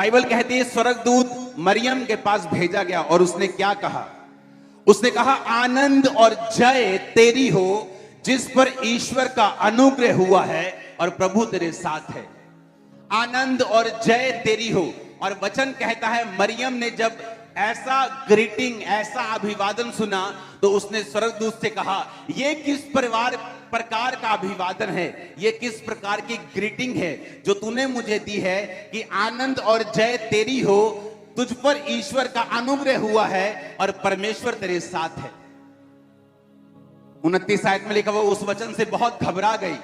Bible कहती है स्वर्गदूत मरियम के पास भेजा गया और उसने क्या कहा? उसने कहा आनंद और जय तेरी हो जिस पर ईश्वर का अनुग्रह हुआ है और प्रभु तेरे साथ है। आनंद और जय तेरी हो। और वचन कहता है मरियम ने जब ऐसा ग्रीटिंग, ऐसा अभिवादन सुना तो उसने स्वर्गदूत से कहा यह किस प्रकार का अभिवादन है, यह किस प्रकार की ग्रीटिंग है जो तूने मुझे दी है कि आनंद और जय तेरी हो, तुझ पर ईश्वर का अनुग्रह हुआ है और परमेश्वर तेरे साथ है। 29 आयत में लिखा, वो उस वचन से बहुत घबरा गई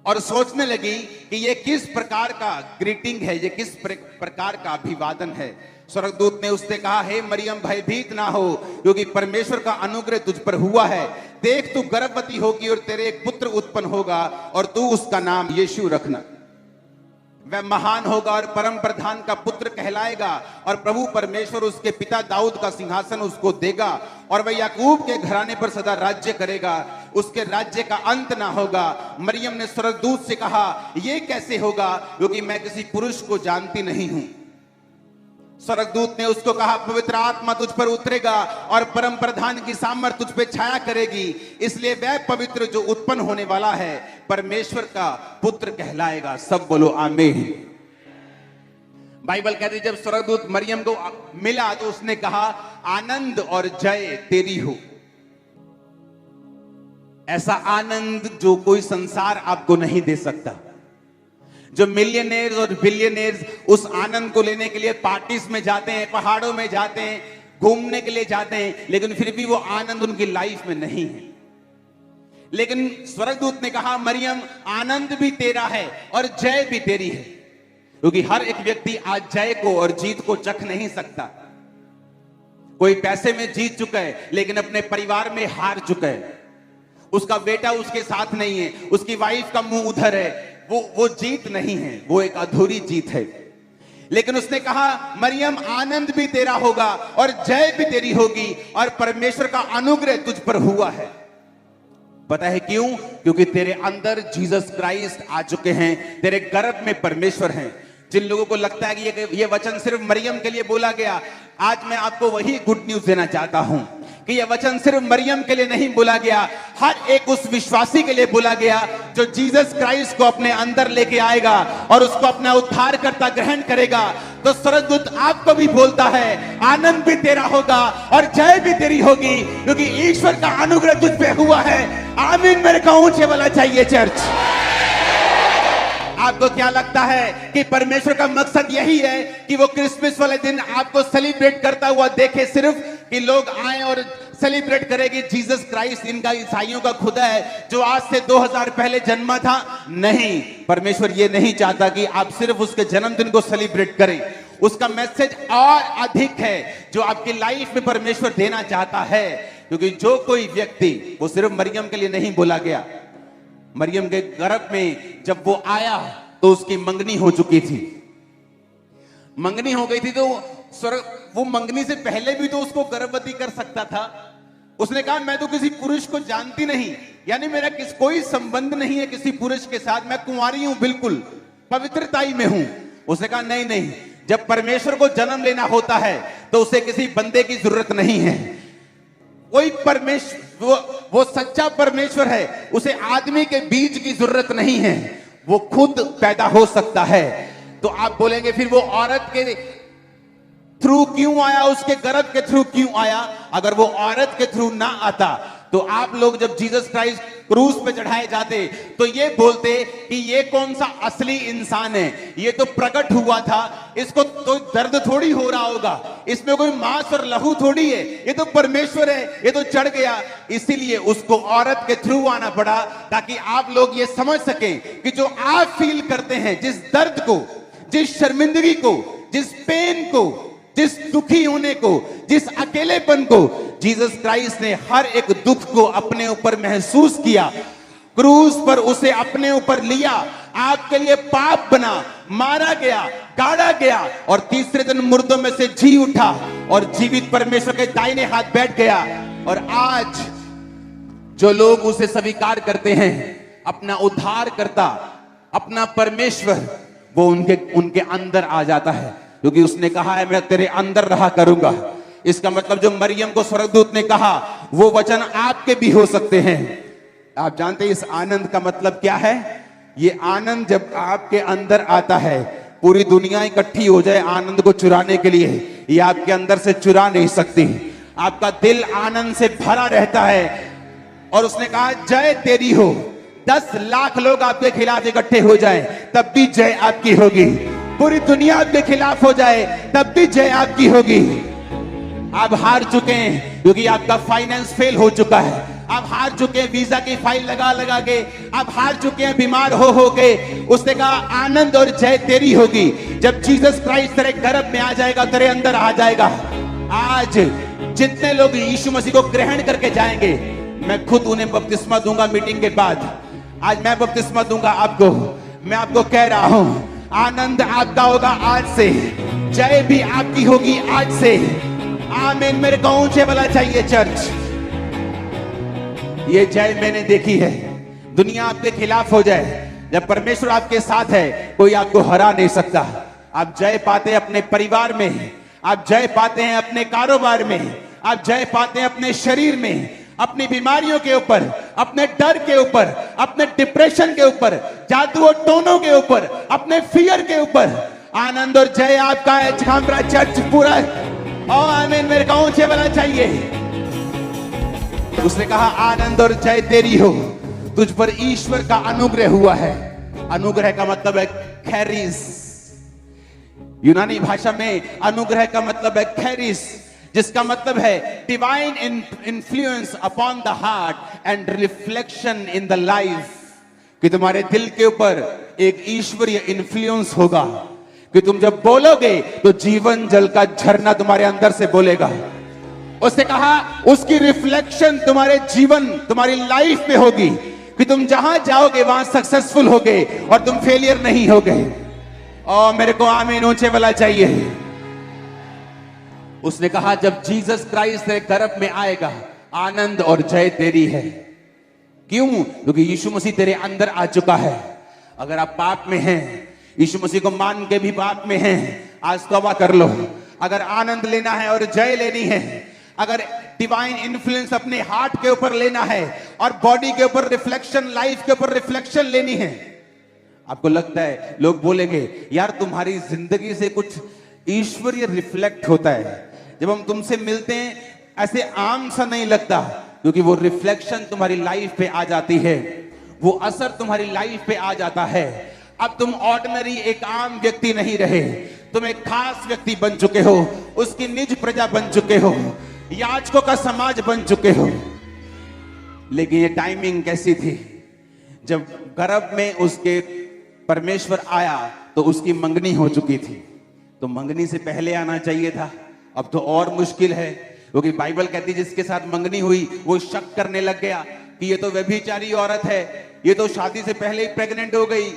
और सोचने लगी कि यह किस प्रकार का ग्रीटिंग है, यह किस प्रकार का अभिवादन है। स्वर्गदूत ने उससे कहा हे मरियम भयभीत ना हो क्योंकि परमेश्वर का अनुग्रह तुझ पर हुआ है। देख तू गर्भवती होगी और तेरे एक पुत्र उत्पन्न होगा और तू उसका नाम यीशु रखना। वह महान होगा और परम प्रधान का पुत्र कहलाएगा और प्रभु परमेश्वर उसके पिता दाऊद का सिंहासन उसको देगा और वह याकूब के घराने पर सदा राज्य करेगा, उसके राज्य का अंत ना होगा। मरियम ने स्वर्गदूत से कहा यह कैसे होगा क्योंकि मैं किसी पुरुष को जानती नहीं हूं। स्वर्गदूत ने उसको कहा पवित्र आत्मा तुझ पर उतरेगा और परम प्रधान की सामर्थ तुझ पे छाया करेगी, इसलिए वह पवित्र जो उत्पन्न होने वाला है परमेश्वर का पुत्र कहलाएगा। सब बोलो आमीन। बाइबल कहती है जब स्वर्गदूत मरियम को मिला तो उसने कहा आनंद और जय तेरी हो। ऐसा आनंद जो कोई संसार आपको नहीं दे सकता। जो मिलियनेयर्स और बिलियनेयर्स उस आनंद को लेने के लिए पार्टीज में जाते हैं, पहाड़ों में जाते हैं, घूमने के लिए जाते हैं, लेकिन फिर भी वो आनंद उनकी लाइफ में नहीं है। लेकिन स्वर्गदूत ने कहा मरियम आनंद भी तेरा है और जय भी तेरी है, क्योंकि हर एक व्यक्ति आज जय को और जीत को चख नहीं सकता। कोई पैसे में जीत चुका है लेकिन अपने परिवार में हार चुका है। उसका बेटा उसके साथ नहीं है, उसकी वाइफ का मुंह उधर है, वो जीत नहीं है, वो एक अधूरी जीत है। लेकिन उसने कहा मरियम आनंद भी तेरा होगा और जय भी तेरी होगी और परमेश्वर का अनुग्रह तुझ पर हुआ है। पता है क्यों? क्योंकि तेरे अंदर जीसस क्राइस्ट आ चुके हैं, तेरे गर्भ में परमेश्वर हैं। जिन लोगों को लगता है कि ये वचन सिर्फ मरियम के लिए बोला गया, आज मैं आपको वही गुड न्यूज देना चाहता हूं कि यह वचन सिर्फ मरियम के लिए नहीं बोला गया, हर एक उस विश्वासी के लिए बोला गया जो जीसस क्राइस्ट को अपने अंदर लेके आएगा और उसको अपना उद्धारकर्ता ग्रहण करेगा। तो स्वर्गदूत आपको भी बोलता है आनंद भी तेरा होगा और जय भी तेरी होगी, क्योंकि ईश्वर का अनुग्रह तुझ पे हुआ है। आमीन मेरे को ऊंचे वाला चाहिए चर्च। आपको क्या लगता है कि परमेश्वर का मकसद यही है कि वो क्रिसमस वाले दिन आपको सेलिब्रेट करता हुआ देखे, सिर्फ कि लोग आए और सेलिब्रेट करेंगे जीसस क्राइस्ट इनका ईसाइयों का खुदा है जो आज से 2000 पहले जन्मा था? नहीं, परमेश्वर ये नहीं चाहता कि आप सिर्फ उसके जन्मदिन को सेलिब्रेट करें। उसका मैसेज और अधिक है जो आपकी लाइफ में परमेश्वर देना चाहता है, क्योंकि जो कोई व्यक्ति, वो सिर्फ मरियम के लिए नहीं बोला गया। मरियम के गर्भ में जब वो आया तो उसकी मंगनी हो चुकी थी, मंगनी हो गई थी। तो वो मंगनी से पहले भी तो उसको गर्भवती कर सकता था। उसने कहा मैं तो किसी पुरुष को जानती नहीं, यानी मेरा कोई संबंध नहीं है किसी पुरुष के साथ, मैं कुंवारी हूं, बिल्कुल पवित्रताई में हूं। उसने कहा नहीं नहीं, जब परमेश्वर को जन्म लेना होता है तो उसे किसी बंदे की जरूरत नहीं है। कोई परमेश्वर, वो सच्चा परमेश्वर है, उसे आदमी के बीज की जरूरत नहीं है, वो खुद पैदा हो सकता है। तो आप बोलेंगे फिर वो औरत के थ्रू क्यों आया, उसके गर्भ के थ्रू क्यों आया? अगर वो औरत के थ्रू ना आता तो आप लोग जब जीसस क्राइस्ट क्रूस पे चढ़ाए जाते तो ये बोलते कि ये कौन सा असली इंसान है, ये तो प्रकट हुआ था, इसको तो दर्द थोड़ी हो रहा होगा, इसमें कोई मांस और लहू थोड़ी है, ये तो परमेश्वर है, ये तो चढ़ गया। इसीलिए उसको औरत के थ्रू आना पड़ा ताकि आप लोग ये समझ सकें कि जो आप फील करते हैं, जिस दर्द को, जिस शर्मिंदगी को, जिस पेन को, जिस दुखी होने को, जिस अकेलेपन को, जीसस क्राइस्ट ने हर एक दुख को अपने ऊपर महसूस किया, क्रूस पर उसे अपने ऊपर लिया, आपके लिए पाप बना, मारा गया, गाड़ा गया और तीसरे दिन मुर्दों में से जी उठा और जीवित परमेश्वर के दाहिने हाथ बैठ गया। और आज जो लोग उसे स्वीकार करते हैं, अपना उद्धारकर्ता, अपना परमेश्वर, वो उनके उनके अंदर आ जाता है, क्योंकि उसने कहा है मैं तेरे अंदर रहा करूंगा। इसका मतलब जो मरियम को स्वर्गदूत ने कहा वो वचन आपके भी हो सकते हैं। आप जानते हैं इस आनंद का मतलब क्या है? ये आनंद जब आपके अंदर आता है, पूरी दुनिया इकट्ठी हो जाए आनंद को चुराने के लिए, ये आपके अंदर से चुरा नहीं सकती। आपका दिल आनंद से भरा रहता है। और उसने कहा जय तेरी हो। 10 लाख लोग आपके खिलाफ इकट्ठे हो जाएं, तब भी जय आपकी होगी। पूरी दुनिया आपके खिलाफ हो जाए, तब भी जय आपकी होगी। आप हार चुके हैं क्योंकि आपका फाइनेंस फेल हो चुका है। आप हार चुके हैं वीजा की फाइल लगा लगा के। आप हार चुके हैं बीमार हो के। उसने कहा आनंद और जय तेरी होगी जब जीसस क्राइस्ट तेरे गर्भ में आ जाएगा, तेरे अंदर आ जाएगा। आज जितने लोग यीशु मसीह को ग्रहण करके जाएंगे, मैं खुद उन्हें बपतिस्मा दूंगा मीटिंग के बाद। आज मैं बपतिस्मा दूंगा आपको। मैं आपको कह रहा हूं आनंद आपका होगा आज से, जय भी आपकी होगी आज से। आमीन। मेरे को ऊंचे वाला चाहिए चर्च। ये जय मैंने देखी है। दुनिया आपके खिलाफ हो जाए, जब परमेश्वर आपके साथ है कोई आपको हरा नहीं सकता। आप जय पाते हैं अपने परिवार में, आप जय पाते हैं अपने कारोबार में, आप जय पाते हैं अपने शरीर में, अपनी बीमारियों के ऊपर, अपने डर के ऊपर, अपने डिप्रेशन के ऊपर, जादू और टोनों के ऊपर, अपने फियर के ऊपर। आनंद और जय आपका है। छामरा चर्च पूरा। ओ आमीन। मेरे को ऊंचे वाला चाहिए। उसने कहा आनंद और जय तेरी हो, तुझ पर ईश्वर का अनुग्रह हुआ है। अनुग्रह का मतलब है खैरिस। यूनानी भाषा में अनुग्रह का मतलब है खैरिस, जिसका मतलब है divine influence upon the heart and reflection in the life. कि तुम्हारे दिल के ऊपर एक ईश्वरीय इन्फ्लुएंस होगा कि तुम जब बोलोगे तो जीवन जल का झरना तुम्हारे अंदर से बोलेगा। उसने कहा उसकी रिफ्लेक्शन तुम्हारे जीवन, तुम्हारी लाइफ में होगी कि तुम जहां जाओगे वहां सक्सेसफुल होगे और तुम फेलियर नहीं होगे। और मेरे को आमीन ऊंचे वाला चाहिए। उसने कहा जब जीसस क्राइस्ट तेरे गर्भ में आएगा, आनंद और जय तेरी है। क्यों? क्योंकि यीशु मसीह तेरे अंदर आ चुका है। अगर आप पाप में हैं, यीशु मसीह को मान के भी पाप में हैं, आज तौबा कर लो। अगर आनंद लेना है और जय लेनी है, अगर डिवाइन इन्फ्लुएंस अपने हार्ट के ऊपर लेना है और बॉडी के ऊपर रिफ्लेक्शन, लाइफ के ऊपर रिफ्लेक्शन लेनी है। आपको लगता है लोग बोलेंगे यार तुम्हारी जिंदगी से कुछ ईश्वरीय रिफ्लेक्ट होता है। जब हम तुमसे मिलते हैं ऐसे आम सा नहीं लगता, क्योंकि वो रिफ्लेक्शन तुम्हारी लाइफ पे आ जाती है, वो असर तुम्हारी लाइफ पे आ जाता है। अब तुम ऑर्डिनरी एक आम व्यक्ति नहीं रहे, तुम एक खास व्यक्ति बन चुके हो, उसकी निज प्रजा बन चुके हो, याजकों का समाज बन चुके हो। लेकिन ये टाइमिंग कैसी थी? जब गर्भ में उसके परमेश्वर आया तो उसकी मंगनी हो चुकी थी। तो मंगनी से पहले आना चाहिए था। अब तो और मुश्किल है, क्योंकि बाइबल कहती है जिसके साथ मंगनी हुई वो शक करने लग गया कि ये तो व्यभिचारी औरत है, ये तो शादी से पहले ही प्रेग्नेंट हो गई।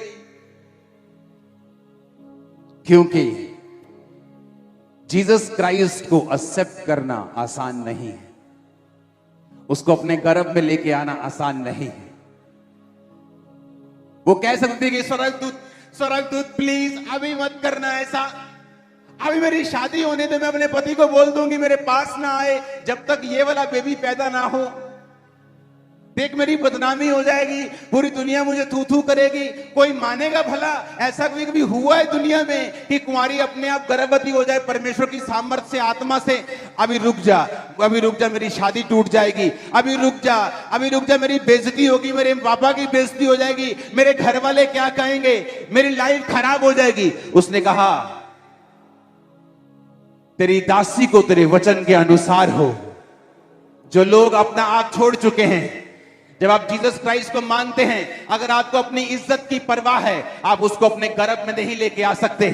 क्योंकि जीसस क्राइस्ट को एक्सेप्ट करना आसान नहीं है, उसको अपने गर्भ में लेके आना आसान नहीं है। वो कह सकती है कि स्वर्गदूत प्लीज अभी मत करना ऐसा, अभी मेरी शादी होने दे, मैं अपने पति को बोल दूंगी मेरे पास ना आए जब तक ये वाला बेबी पैदा ना हो। देख मेरी बदनामी हो जाएगी, पूरी दुनिया मुझे थू थू करेगी, कोई मानेगा भला? ऐसा कभी कभी हुआ है दुनिया में कि कुंवारी अपने आप गर्भवती हो जाए परमेश्वर की सामर्थ्य से, आत्मा से? अभी रुक जा, अभी रुक जा, मेरी शादी टूट जाएगी, अभी रुक जा, अभी रुक जा, मेरी बेइज्जती होगी, मेरे पापा की बेइज्जती हो जाएगी, मेरे घर वाले क्या कहेंगे, मेरी लाइफ खराब हो जाएगी। उसने कहा तेरी दासी को तेरे वचन के अनुसार हो। जो लोग अपना आप छोड़ चुके हैं, जब आप जीसस क्राइस्ट को मानते हैं, अगर आपको अपनी इज्जत की परवाह है, आप उसको अपने गर्भ में नहीं लेके आ सकते।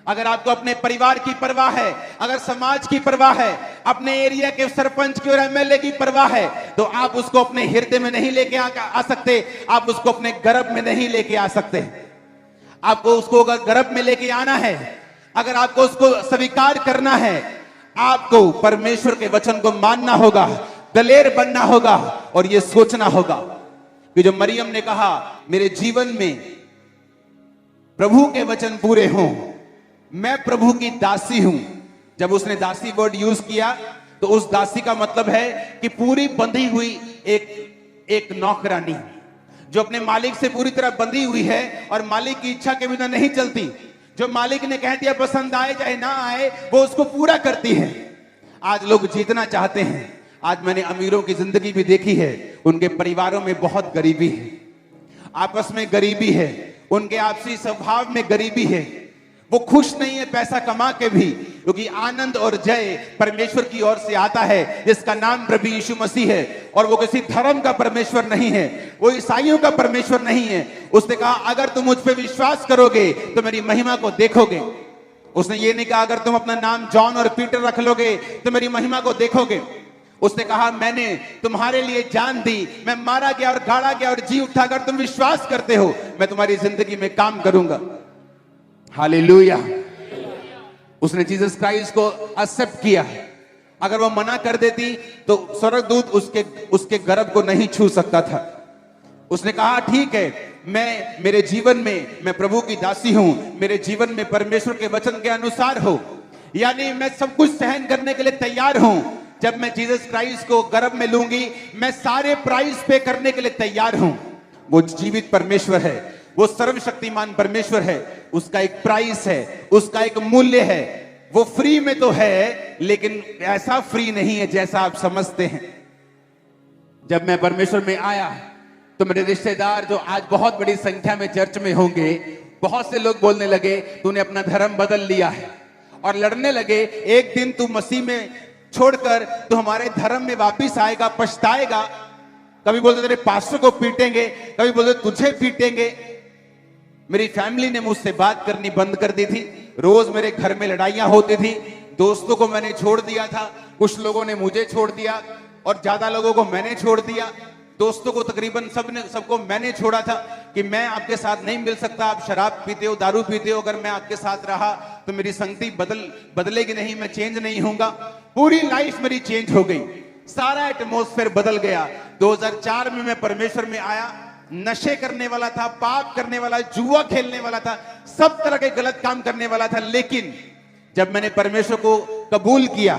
अगर आपको अपने परिवार की परवाह है, अगर समाज की परवाह है, अपने एरिया के सरपंच की और एमएलए की परवाह है, तो आप उसको अपने हृदय में नहीं लेके आ सकते, आप उसको अपने गर्भ में नहीं लेके आ सकते। आपको उसको अगर गर्भ में लेके आना है, अगर आपको उसको स्वीकार करना है, आपको परमेश्वर के वचन को मानना होगा, दलेर बनना होगा और यह सोचना होगा कि जो मरियम ने कहा मेरे जीवन में प्रभु के वचन पूरे हों, मैं प्रभु की दासी हूं। जब उसने दासी वर्ड यूज किया तो उस दासी का मतलब है कि पूरी बंधी हुई एक नौकरानी जो अपने मालिक से पूरी तरह बंधी हुई है और मालिक की इच्छा के बिना नहीं चलती। जो मालिक ने कह दिया पसंद आए चाहे ना आए वो उसको पूरा करती है। आज लोग जीतना चाहते हैं। आज मैंने अमीरों की जिंदगी भी देखी है, उनके परिवारों में बहुत गरीबी है, आपस में गरीबी है, उनके आपसी स्वभाव में गरीबी है। वो खुश नहीं है पैसा कमा के भी, क्योंकि आनंद और जय परमेश्वर की ओर से आता है जिसका नाम प्रभु यीशु मसीह है। और वो किसी धर्म का परमेश्वर नहीं है, वो ईसाइयों का परमेश्वर नहीं है। उसने कहा अगर तुम मुझ पे विश्वास करोगे तो मेरी महिमा को देखोगे। उसने ये नहीं कहा अगर तुम अपना नाम जॉन और पीटर रख लोगे तो मेरी महिमा को देखोगे। उसने कहा मैंने तुम्हारे लिए जान दी, मैं मारा गया और गाड़ा गया और जी उठा। अगर तुम विश्वास करते हो मैं तुम्हारी जिंदगी में काम करूंगा। हालेलुया। उसने जीसस क्राइस्ट को एक्सेप्ट किया। अगर वो मना कर देती तो स्वर्गदूत उसके गर्भ को नहीं छू सकता था। उसने कहा ठीक है, मेरे जीवन में मैं प्रभु की दासी हूं, मेरे जीवन में परमेश्वर के वचन के अनुसार हो, यानी मैं सब कुछ सहन करने के लिए तैयार हूं। जब मैं जीसस क्राइस्ट को गर्भ में लूंगी मैं सारे प्राइस पे करने के लिए तैयार हूं। वो जीवित परमेश्वर है, वो सर्वशक्तिमान परमेश्वर है, उसका एक प्राइस है, उसका एक मूल्य है। वो फ्री में तो है लेकिन ऐसा फ्री नहीं है जैसा आप समझते हैं। जब मैं परमेश्वर में आया तो मेरे रिश्तेदार जो आज बहुत बड़ी संख्या में चर्च में होंगे, बहुत से लोग बोलने लगे तूने अपना धर्म बदल लिया है, और लड़ने लगे एक दिन तू मसीह में छोड़कर तू हमारे धर्म में वापिस आएगा, पछताएगा। कभी बोलते तेरे पास्टर को पीटेंगे, कभी बोलते तुझे पीटेंगे। मेरी फैमिली ने मुझसे बात करनी बंद कर दी थी। रोज मेरे घर में लड़ाइयां होती थी। दोस्तों को मैंने छोड़ दिया था, कुछ लोगों ने मुझे छोड़ दिया और ज्यादा लोगों को मैंने छोड़ दिया। दोस्तों को तकरीबन सबको मैंने छोड़ा था कि मैं आपके साथ नहीं मिल सकता, आप शराब पीते हो, दारू पीते हो, अगर मैं आपके साथ रहा तो मेरी संगति बदलेगी नहीं, मैं चेंज नहीं होऊंगा। पूरी लाइफ मेरी चेंज हो गई, सारा एटमॉस्फेयर बदल गया। 2004 में मैं परमेश्वर में आया, नशे करने वाला था, पाप करने वाला, जुआ खेलने वाला था, सब तरह के गलत काम करने वाला था। लेकिन जब मैंने परमेश्वर को कबूल किया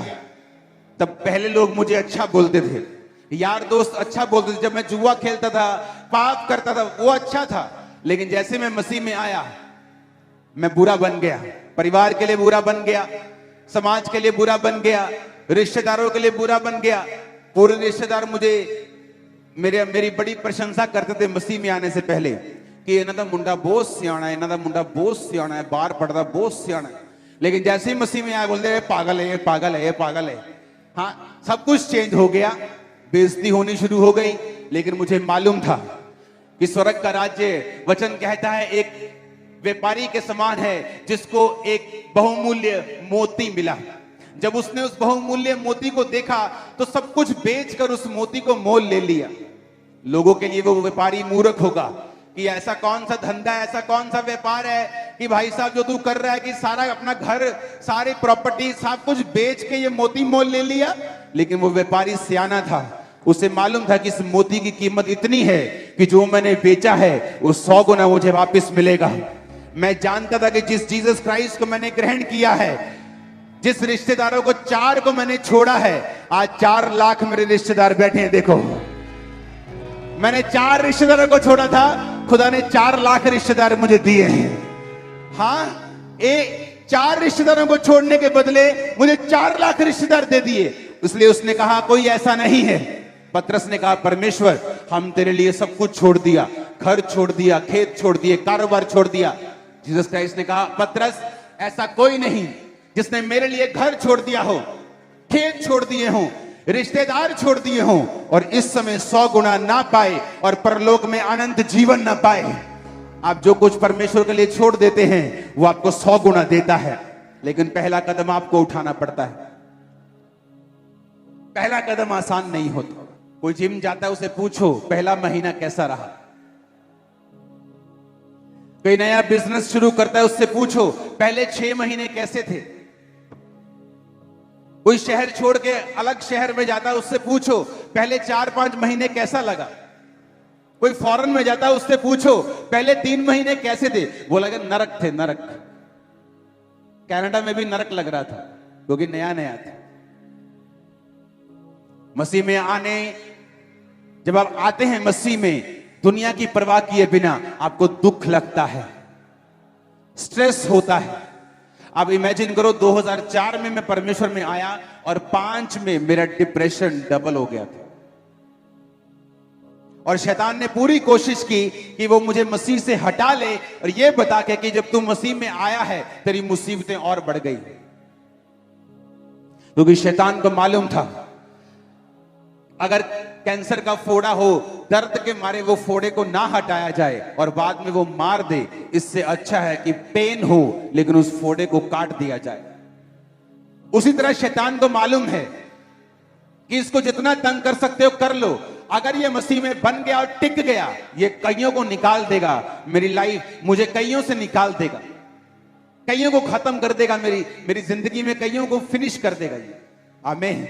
तब पहले लोग मुझे अच्छा बोलते थे, यार दोस्त अच्छा बोलते थे। जब मैं जुआ खेलता था, पाप करता था, वो अच्छा था। लेकिन जैसे मैं मसीह में आया मैं बुरा बन गया, परिवार के लिए बुरा बन गया, समाज के लिए बुरा बन गया, रिश्तेदारों के लिए बुरा बन गया। पूरे रिश्तेदार मेरी बड़ी प्रशंसा करते थे मसीह में आने से पहले कि इन्हां दा मुंडा बहुत सियाना है, इन्हां दा मुंडा बहुत सियाना है, बाहर पढ़ता बहुत सियाना है। लेकिन जैसे ही मसीह में आया बोलते पागल है, पागल है, पागल है। हाँ, सब कुछ चेंज हो गया, बेइज्जती होनी शुरू हो गई। लेकिन मुझे मालूम था कि स्वर्ग का राज्य वचन कहता है एक व्यापारी के समान है जिसको एक बहुमूल्य मोती मिला। जब उसने उस बहुमूल्य मोती को देखा तो सब कुछ बेचकर उस मोती को मोल ले लिया। लोगों के लिए वो व्यापारी मूर्ख होगा कि ऐसा कौन सा धंधा, ऐसा कौन सा व्यापार है कि भाई साहब जो तू कर रहा है कि सारा अपना घर, सारी प्रॉपर्टी सब कुछ बेच के ये मोती मोल ले लिया। लेकिन वो व्यापारी सियाना था, उसे मालूम था कि इस मोती की कीमत इतनी है कि जो मैंने बेचा है वो 100 गुना मुझे वापस मिलेगा। मैं जानता था कि जिस जीसस क्राइस्ट को मैंने ग्रहण किया है, जिस रिश्तेदारों को 4 को मैंने छोड़ा है, आज 4 लाख मेरे रिश्तेदार बैठे हैं। देखो, मैंने 4 रिश्तेदारों को छोड़ा था, खुदा ने 4 लाख रिश्तेदार मुझे दिए हैं। हाँ, 4 रिश्तेदारों को छोड़ने के बदले मुझे 4 लाख रिश्तेदार दे दिए। इसलिए उसने कहा कोई ऐसा नहीं है। पतरस ने कहा परमेश्वर हम तेरे लिए सब कुछ छोड़ दिया, घर छोड़ दिया, खेत छोड़ दिए, कारोबार छोड़ दिया। जीसस क्राइस्ट ने कहा पतरस ऐसा कोई नहीं जिसने मेरे लिए घर छोड़ दिया हो, खेत छोड़ दिए हो, रिश्तेदार छोड़ दिए हो और इस समय 100 गुना ना पाए और परलोक में अनंत जीवन ना पाए। आप जो कुछ परमेश्वर के लिए छोड़ देते हैं वो आपको 100 गुना देता है। लेकिन पहला कदम आपको उठाना पड़ता है। पहला कदम आसान नहीं होता। कोई जिम जाता है उसे पूछो पहला महीना कैसा रहा। कोई नया बिजनेस शुरू करता है उससे पूछो पहले 6 महीने कैसे थे। कोई शहर छोड़ के अलग शहर में जाता है उससे पूछो पहले 4-5 महीने कैसा लगा। कोई फॉरेन में जाता है, उससे पूछो पहले 3 महीने कैसे थे, बोला कि नरक थे, नरक। कनाडा में भी नरक लग रहा था क्योंकि नया नया था। मसीह में आने, जब आप आते हैं मसीह में, दुनिया की परवाह किए बिना आपको दुख लगता है, स्ट्रेस होता है। आप इमेजिन करो 2004 में मैं परमेश्वर में आया और 5 में मेरा डिप्रेशन डबल हो गया था। और शैतान ने पूरी कोशिश की कि वो मुझे मसीह से हटा ले और ये बता के कि जब तू मसीह में आया है तेरी मुसीबतें और बढ़ गई। क्योंकि शैतान को मालूम था अगर कैंसर का फोड़ा हो, दर्द के मारे वो फोड़े को ना हटाया जाए और बाद में वो मार दे, इससे अच्छा है कि पेन हो लेकिन उस फोड़े को काट दिया जाए। उसी तरह शैतान को मालूम है कि इसको जितना तंग कर सकते हो कर लो, अगर ये मसीह में बन गया और टिक गया, ये कईयों को निकाल देगा। मेरी लाइफ मुझे कईयों से निकाल देगा, कईयों को खत्म कर देगा, मेरी जिंदगी में कईयों को फिनिश कर देगा ये। आमीन।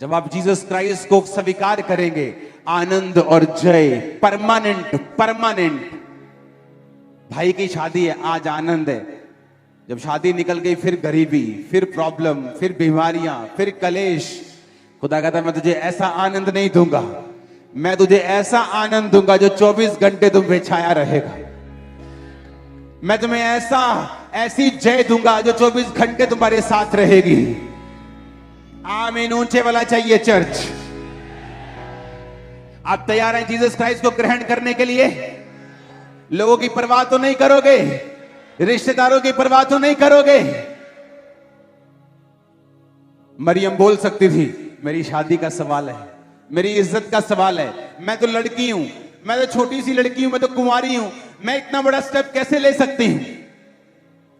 जब आप जीसस क्राइस्ट को स्वीकार करेंगे, आनंद और जय परमानेंट। भाई की शादी है, आज आनंद है, जब शादी निकल गई फिर गरीबी, फिर प्रॉब्लम, फिर बीमारियां, फिर कलेश। खुदा कहता मैं तुझे ऐसा आनंद नहीं दूंगा, मैं तुझे ऐसा आनंद दूंगा जो 24 घंटे तुम पे छाया रहेगा। मैं तुम्हें ऐसी जय दूंगा जो 24 घंटे तुम्हारे साथ रहेगी। आमीन। ऊंचे वाला चाहिए चर्च। आप तैयार हैं जीसस क्राइस्ट को ग्रहण करने के लिए? लोगों की परवाह तो नहीं करोगे, रिश्तेदारों की परवाह तो नहीं करोगे। मरियम बोल सकती थी मेरी शादी का सवाल है, मेरी इज्जत का सवाल है, मैं तो लड़की हूं, मैं तो छोटी सी लड़की हूं, मैं तो कुंवारी हूं, मैं इतना बड़ा स्टेप कैसे ले सकती हूं।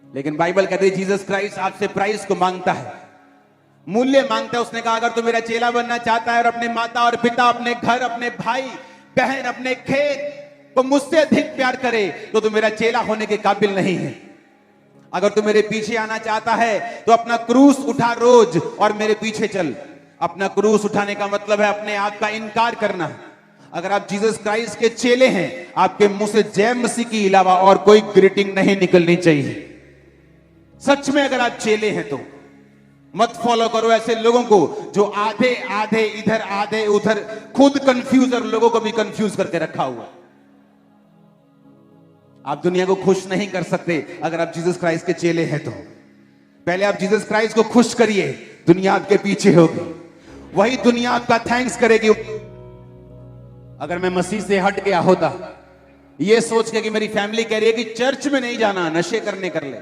लेकिन बाइबल कहती है जीसस क्राइस्ट आपसे प्राइस को मांगता है, मूल्य मांगता है। उसने कहा अगर तू मेरा चेला बनना चाहता है और अपने माता और पिता, अपने घर, अपने भाई बहन, अपने खेत को मुझसे अधिक प्यार करे तो तू मेरा चेला होने के काबिल नहीं है। अगर तू मेरे पीछे आना चाहता है तो अपना क्रूस उठा रोज और मेरे पीछे चल। अपना क्रूस उठाने का मतलब है अपने आप का इनकार करना। अगर आप जीसस क्राइस्ट के चेले हैं, आपके मुंह से जय मसीह के अलावा और कोई ग्रीटिंग नहीं निकलनी चाहिए। सच में अगर आप चेले हैं तो मत फॉलो करो ऐसे लोगों को जो आधे आधे इधर आधे उधर, खुद कंफ्यूज और लोगों को भी कंफ्यूज करके रखा हुआ। आप दुनिया को खुश नहीं कर सकते अगर आप जीसस क्राइस्ट के चेले हैं तो। पहले आप जीसस क्राइस्ट को खुश करिए, दुनिया आपके पीछे होगी, वही दुनिया आपका थैंक्स करेगी। अगर मैं मसीह से हट गया होता ये सोच के कि मेरी फैमिली कह रही है कि चर्च में नहीं जाना, नशे करने कर ले,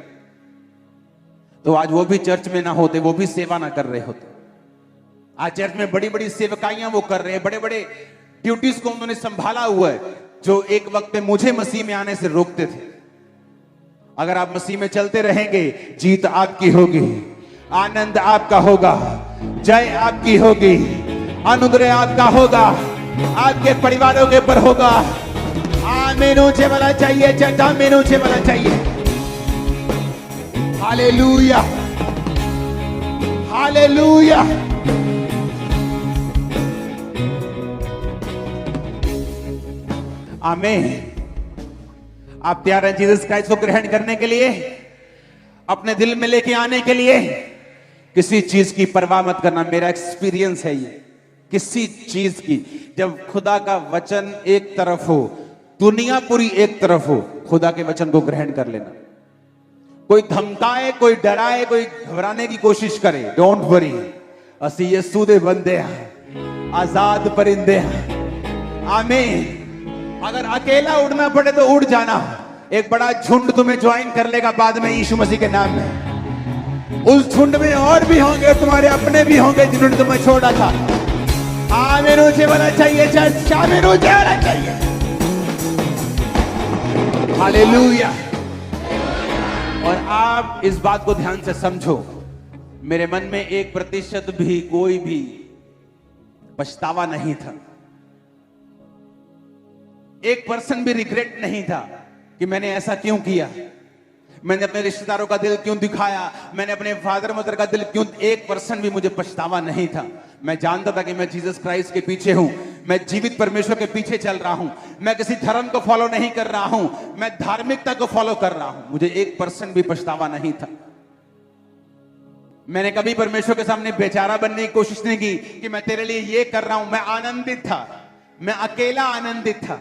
तो आज वो भी चर्च में ना होते, वो भी सेवा ना कर रहे होते। आज चर्च में बड़ी बड़ी सेवकाइयां वो कर रहे हैं, बड़े बड़े ड्यूटीज को उन्होंने संभाला हुआ है जो एक वक्त में मुझे मसीह में आने से रोकते थे। अगर आप मसीह में चलते रहेंगे, जीत आपकी होगी, आनंद आपका होगा, जय आपकी होगी, अनुग्रह आपका होगा, आपके परिवारों के ऊपर होगा। आमीन। ऊंचे वाला चाहिए चर्च, आमीन। ऊंचे वाला चाहिए। Hallelujah, hallelujah. आमीन। आप तैयार हैं जीसस क्राइस्ट को ग्रहण करने के लिए, अपने दिल में लेके आने के लिए? किसी चीज की परवाह मत करना। मेरा एक्सपीरियंस है ये, किसी चीज की। जब खुदा का वचन एक तरफ हो, दुनिया पूरी एक तरफ हो, खुदा के वचन को ग्रहण कर लेना। कोई धमकाए, कोई डराए, कोई घबराने की कोशिश करे, डोंट वरी। असी यीशु दे बंदे हैं, आजाद परिंदे हैं। आमीन। अगर अकेला उड़ना पड़े तो उड़ जाना, एक बड़ा झुंड तुम्हें ज्वाइन कर लेगा बाद में यीशु मसीह के नाम में। उस झुंड में और भी होंगे, तुम्हारे अपने भी होंगे जिन्होंने तुम्हें छोड़ा था। आमीन। ऊंचे वाला चाहिए चर्च, आमीन। ऊंचे वाला चाहिए। हालेलुया। और आप इस बात को ध्यान से समझो, मेरे मन में 1% भी कोई भी पछतावा नहीं था, 1% भी रिग्रेट नहीं था कि मैंने ऐसा क्यों किया, मैंने अपने रिश्तेदारों का दिल क्यों दिखाया, मैंने अपने फादर मदर का दिल क्यों। 1% भी मुझे पछतावा नहीं था। मैं जानता था कि मैं जीसस क्राइस्ट के पीछे हूं। मैं जीवित परमेश्वर के पीछे चल रहा हूं। मैं किसी धर्म को फॉलो नहीं कर रहा हूं, मैं धार्मिकता को फॉलो कर रहा हूं। मुझे 1% भी पछतावा नहीं था। मैंने कभी परमेश्वर के सामने बेचारा बनने की कोशिश नहीं की कि मैं तेरे लिए ये कर रहा हूं। मैं आनंदित था, मैं अकेला आनंदित था।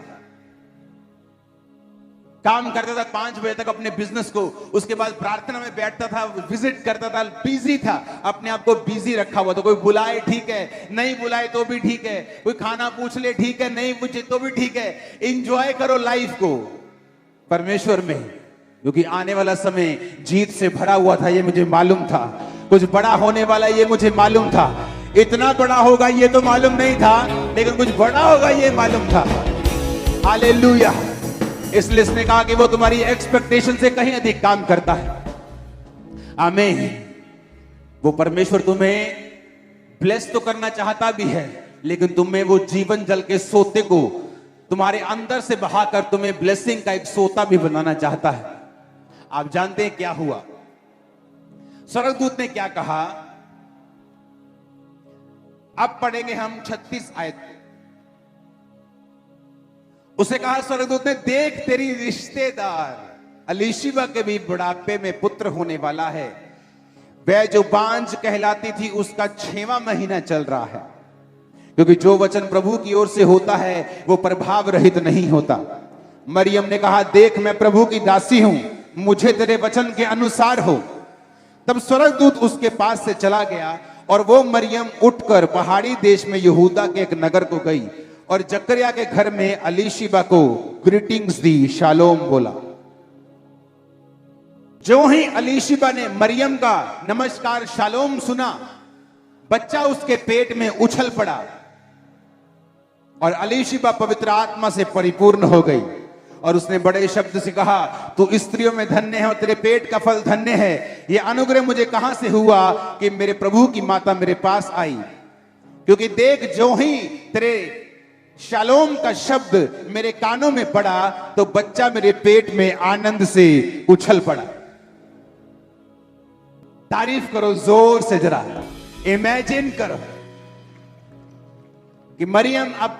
काम करता था 5 बजे तक अपने बिजनेस को, उसके बाद प्रार्थना में बैठता था, विजिट करता था, बिजी था, अपने आप को बिजी रखा हुआ। तो कोई बुलाए ठीक है, नहीं बुलाए तो भी ठीक है, कोई खाना पूछ ले ठीक है, नहीं पूछे तो भी ठीक है। एंजॉय करो लाइफ को परमेश्वर में, क्योंकि आने वाला समय जीत से भरा हुआ था, ये मुझे मालूम था। कुछ बड़ा होने वाला ये मुझे मालूम था। इतना बड़ा होगा ये तो मालूम नहीं था, लेकिन कुछ बड़ा होगा ये मालूम था। हालेलुया। इसलिए इसने कहा कि वो तुम्हारी एक्सपेक्टेशन से कहीं अधिक काम करता है। आमीन। वो परमेश्वर तुम्हें ब्लेस तो करना चाहता भी है, लेकिन तुम्हें वो जीवन जल के सोते को तुम्हारे अंदर से बहाकर तुम्हें ब्लेसिंग का एक सोता भी बनाना चाहता है। आप जानते हैं क्या हुआ? स्वर्गदूत ने क्या कहा? अब पढ़ेंगे हम 36 आयत। उसे कहा स्वर्गदूत ने, देख तेरी रिश्तेदार अलीशिबा के भी बुढ़ापे में पुत्र होने वाला है। वह जो बांझ कहलाती थी उसका 6वां महीना चल रहा है, क्योंकि जो वचन प्रभु की ओर से होता है वो प्रभाव रहित नहीं होता। मरियम ने कहा, देख मैं प्रभु की दासी हूं, मुझे तेरे वचन के अनुसार हो। तब स्वर्गदूत उसके पास से चला गया और वो मरियम उठकर पहाड़ी देश में यहूदा के एक नगर को गई और जकरिया के घर में अलीशिबा को ग्रीटिंग्स दी, शालोम बोला। जो ही अलीशिबा ने मरियम का नमस्कार शालोम सुना, बच्चा उसके पेट में उछल पड़ा और अलीशिबा पवित्र आत्मा से परिपूर्ण हो गई। और उसने बड़े शब्द से कहा, तू स्त्रियों में धन्य है और तेरे पेट का फल धन्य है। यह अनुग्रह मुझे कहां से हुआ कि मेरे प्रभु की माता मेरे पास आई? क्योंकि देख, जो ही तेरे शालोम का शब्द मेरे कानों में पड़ा तो बच्चा मेरे पेट में आनंद से उछल पड़ा। तारीफ करो जोर से, जरा इमेजिन करो कि मरियम, अब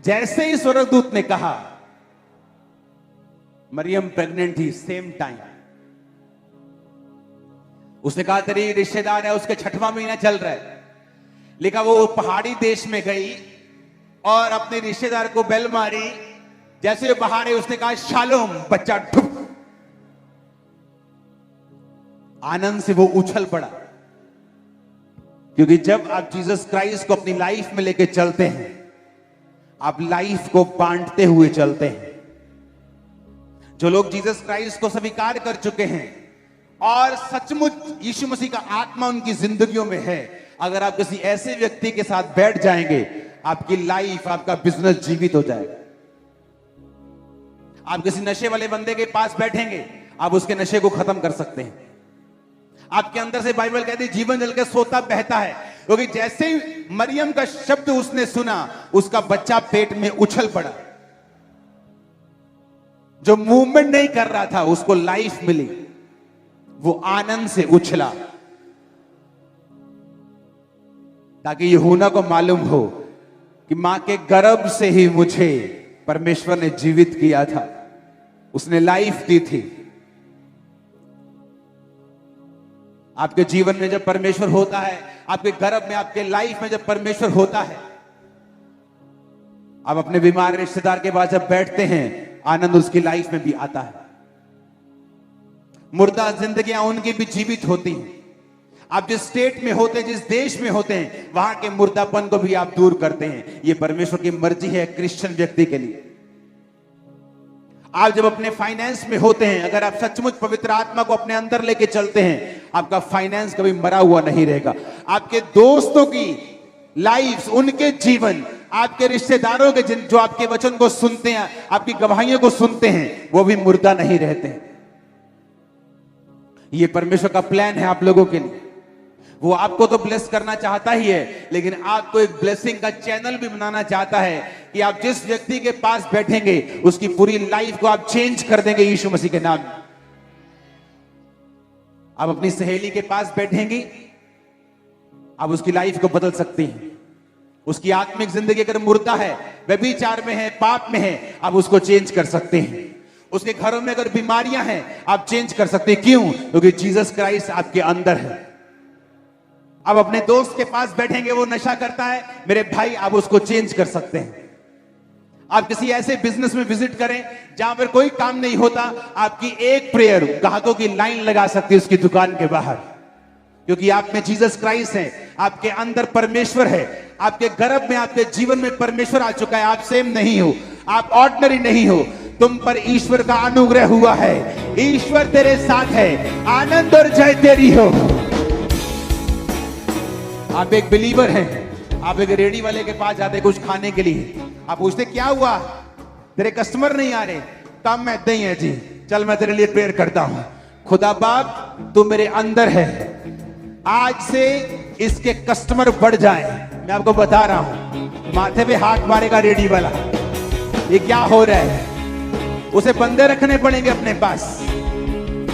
जैसे ही स्वर्गदूत ने कहा, मरियम प्रेग्नेंट थी सेम टाइम। उसने कहा तेरी रिश्तेदार है, उसके 6वां महीना चल रहा है। लिखा वो पहाड़ी देश में गई और अपने रिश्तेदार को बेल मारी। जैसे वो बाहर है उसने कहा शालोम, बच्चा ठुक, आनंद से वो उछल पड़ा। क्योंकि जब आप जीसस क्राइस्ट को अपनी लाइफ में लेके चलते हैं, आप लाइफ को बांटते हुए चलते हैं। जो लोग जीसस क्राइस्ट को स्वीकार कर चुके हैं और सचमुच यीशु मसीह का आत्मा उनकी जिंदगियों में है, अगर आप किसी ऐसे व्यक्ति के साथ बैठ जाएंगे, आपकी लाइफ, आपका बिजनेस जीवित हो जाएगा। आप किसी नशे वाले बंदे के पास बैठेंगे, आप उसके नशे को खत्म कर सकते हैं। आपके अंदर से बाइबल कहती है जीवन जल के सोता बहता है, क्योंकि जैसे ही मरियम का शब्द उसने सुना, उसका बच्चा पेट में उछल पड़ा। जो मूवमेंट नहीं कर रहा था उसको लाइफ मिली, वो आनंद से उछला। ताकि यूहन्ना को मालूम हो कि मां के गर्भ से ही मुझे परमेश्वर ने जीवित किया था, उसने लाइफ दी थी। आपके जीवन में जब परमेश्वर होता है, आपके गर्भ में, आपके लाइफ में जब परमेश्वर होता है, आप अपने बीमार रिश्तेदार के पास जब बैठते हैं, आनंद उसकी लाइफ में भी आता है। मुर्दा जिंदगियां उनकी भी जीवित होती हैं। आप जिस स्टेट में होते हैं, जिस देश में होते हैं, वहां के मुर्दापन को भी आप दूर करते हैं। यह परमेश्वर की मर्जी है क्रिश्चियन व्यक्ति के लिए। आप जब अपने फाइनेंस में होते हैं, अगर आप सचमुच पवित्र आत्मा को अपने अंदर लेके चलते हैं, आपका फाइनेंस कभी मरा हुआ नहीं रहेगा। आपके दोस्तों की लाइफ, उनके जीवन, आपके रिश्तेदारों के जो आपके वचन को सुनते हैं, आपकी गवाहियों को सुनते हैं, वो भी मुर्दा नहीं रहते हैं। ये परमेश्वर का प्लान है आप लोगों के लिए। वो आपको तो ब्लेस करना चाहता ही है, लेकिन आपको एक ब्लेसिंग का चैनल भी बनाना चाहता है कि आप जिस व्यक्ति के पास बैठेंगे, उसकी पूरी लाइफ को आप चेंज कर देंगे यीशु मसीह के नाम में। आप अपनी सहेली के पास बैठेंगी, आप उसकी लाइफ को बदल सकती हैं। उसकी आत्मिक जिंदगी अगर मुर्दा है, व्यभिचार में है, पाप में है, आप उसको चेंज कर सकते हैं। उसके घरों में अगर बीमारियां हैं, आप चेंज कर सकते हैं। क्यों? क्योंकि जीसस क्राइस्ट आपके अंदर है। आप अपने दोस्त के पास बैठेंगे, वो नशा करता है, मेरे भाई आप उसको चेंज कर सकते हैं। आप किसी ऐसे बिजनेस में विजिट करें जहां पर कोई काम नहीं होता, आपकी एक प्रेयर ग्राहकों की लाइन लगा सकती है उसकी दुकान के बाहर, क्योंकि आप में जीसस क्राइस्ट है, आपके अंदर परमेश्वर है, आपके गर्भ में, आपके जीवन में परमेश्वर आ चुका है। आप सेम नहीं हो, आप ऑर्डिनरी नहीं हो, तुम पर ईश्वर का अनुग्रह हुआ है, ईश्वर तेरे साथ है, आनंद और जय तेरी हो। आप एक बिलीवर हैं, आप एक रेडी वाले के पास जाते कुछ खाने के लिए, आप पूछते क्या हुआ, तेरे कस्टमर नहीं आ रहे, काम में इतना ही है जी, चल मैं तेरे लिए प्रेयर करता हूं। खुदा बाप तू मेरे अंदर है, आज से इसके कस्टमर बढ़ जाए। मैं आपको बता रहा हूं, माथे पे हाथ मारेगा रेडी वाला, ये क्या हो रहा है, उसे बंदे रखने पड़ेंगे अपने पास।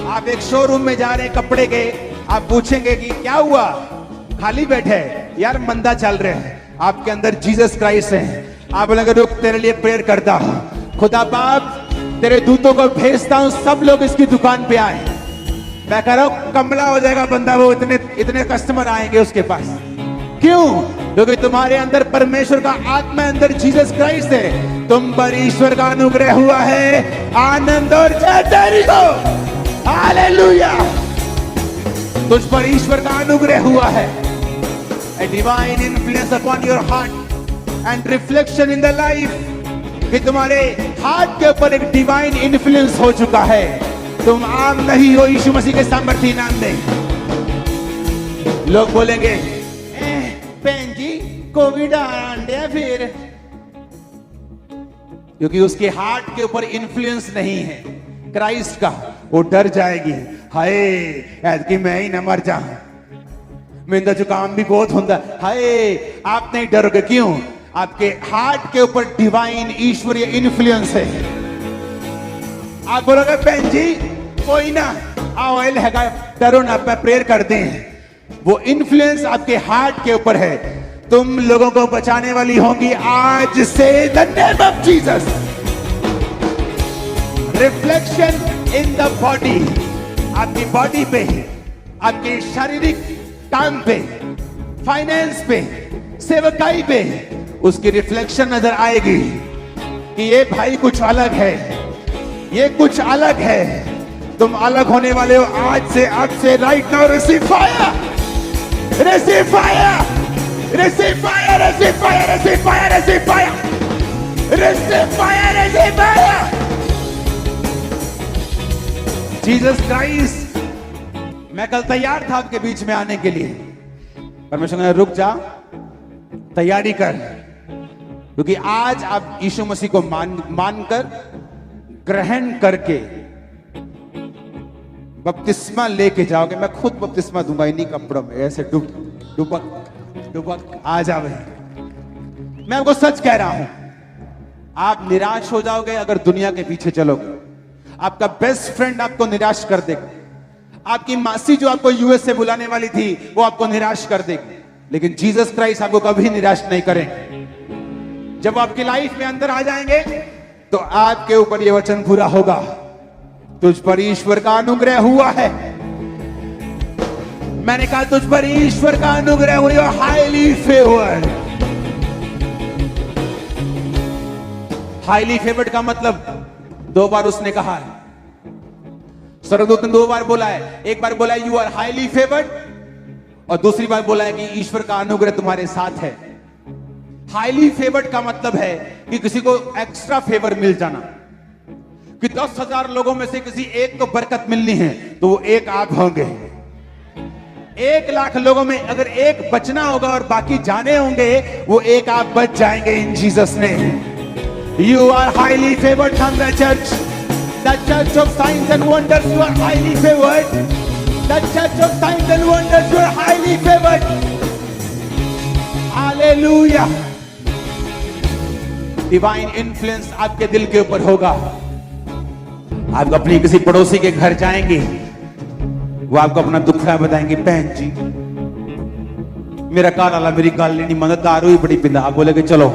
आप एक शोरूम में जा रहे हैं कपड़े के, आप पूछेंगे कि क्या हुआ, खाली बैठे यार, मंदा चल रहे हैं, आपके अंदर जीसस क्राइस्ट है। आप बोलेंगे रुक तेरे लिए प्रेयर करता हूं, खुदा बाप तेरे दूतों को भेजता हूं, सब लोग इसकी दुकान पे आए। मैं कह रहा हूं कमला हो जाएगा बंदा, वो इतने कस्टमर आएंगे उसके पास। क्यों? क्योंकि तुम्हारे अंदर परमेश्वर का आत्मा, अंदर जीसस क्राइस्ट है, तुम पर ईश्वर का अनुग्रह हुआ है, आनंद और जय तेरी हो। हालेलुया, तुझ पर ईश्वर का अनुग्रह हुआ है। A divine influence upon your heart and reflection in the life, कि तुम्हारे हार्ट के ऊपर एक डिवाइन इन्फ्लुएंस हो चुका है। तुम आम नहीं हो यीशु मसीह के सामर्थ्य नाम में। लोग बोलेंगे बहन जी कोविड आंडे फिर, क्योंकि उसके हार्ट के ऊपर इन्फ्लुएंस नहीं है क्राइस्ट का, वो डर जाएगी, हाय ऐतकी मैं ही न मर जाऊं, मेरा जुकाम भी बहुत होता है, हाय आप नहीं डरोगे। क्यों? आपके हार्ट के ऊपर डिवाइन ईश्वरीय इन्फ्लुएंस है। आप बोलोगे बहन जी कोई ना, ऑयल है, डरो ना, मैं प्रेयर करते हैं। वो इन्फ्लुएंस आपके हार्ट के ऊपर है, तुम लोगों को बचाने वाली होंगी आज से, the name of Jesus. Reflection in the body, आपकी बॉडी पे, आपके शारीरिक काम पे, फाइनेंस पे, सेवकाई पे, उसकी रिफ्लेक्शन नजर आएगी कि ये भाई कुछ अलग है, ये कुछ अलग है। तुम अलग होने वाले हो आज से, अब से, right now. Receive fire, receive fire, receive fire, receive fire, receive fire, receive fire, receive fire, receive fire. Jesus Christ, मैं कल तैयार था आपके बीच में आने के लिए, परमेश्वर ने रुक जा, तैयारी कर, क्योंकि आज आप यीशु मसीह को मानकर ग्रहण करके बपतिस्मा लेके जाओगे। मैं खुद बपतिस्मा दूंगा इन्हीं कपड़ों में, ऐसे डुबक आ जावे। मैं आपको सच कह रहा हूं, आप निराश हो जाओगे अगर दुनिया के पीछे चलोगे। आपका बेस्ट फ्रेंड आपको निराश कर देगा, आपकी मासी जो आपको यूएस से बुलाने वाली थी वो आपको निराश कर देगी, लेकिन जीसस क्राइस्ट आपको कभी निराश नहीं करेंगे। जब आपकी लाइफ में अंदर आ जाएंगे तो आपके ऊपर यह वचन पूरा होगा, तुझ पर ईश्वर का अनुग्रह हुआ है। मैंने कहा तुझ पर ईश्वर का अनुग्रह हुआ, हाईली फेवर्ड। हाईली फेवर्ड का मतलब दो बार उसने कहा है, स्वर्गदूत ने 2 बार बोला है। एक बार बोला है यू आर हाईली फेवर्ड, और दूसरी बार बोला है कि ईश्वर का अनुग्रह तुम्हारे साथ है। हाईली फेवर्ड का मतलब है कि किसी को एक्स्ट्रा फेवर मिल जाना, कि 10,000 लोगों में से किसी एक को बरकत मिलनी है तो वो एक आप होंगे। 1 लाख लोगों में अगर एक बचना होगा और बाकी जाने होंगे, वो एक आप बच जाएंगे in Jesus name. You are highly favoured from the church, the church of science and wonders. You are highly favoured, the church of science and wonders. You are highly favoured. Hallelujah. Divine influence आपके दिल के ऊपर होगा। आप अपनी किसी पड़ोसी के घर जाएंगे, वो आपको अपना दुखड़ा बताएंगे, बहन जी मेरा कार वाला मेरी गल नहीं मदद दारू ही बड़ी पिंदा। आप बोले कि चलो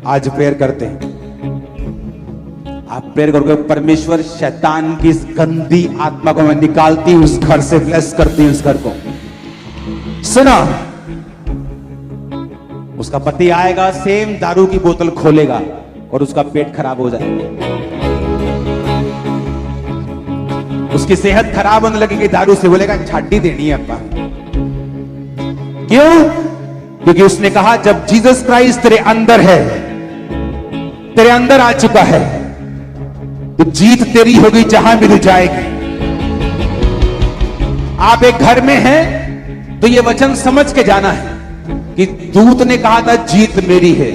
आज प्रेयर करते हैं। आप प्रेयर करोगे, परमेश्वर शैतान की इस गंदी आत्मा को मैं निकालती हूं, उस घर से ब्लेस करती हूं उस घर को। सुना, उसका पति आएगा, सेम दारू की बोतल खोलेगा और उसका पेट खराब हो जाएगा, उसकी सेहत खराब होने लगेगी दारू से। बोलेगा छाटी देनी है अब्बा। क्यों? क्योंकि उसने कहा जब जीसस क्राइस्ट तेरे अंदर है, तेरे अंदर आ चुका है, तो जीत तेरी होगी जहां भी तू जाएगी। आप एक घर में हैं तो ये वचन समझ के जाना है कि दूत ने कहा था जीत मेरी है।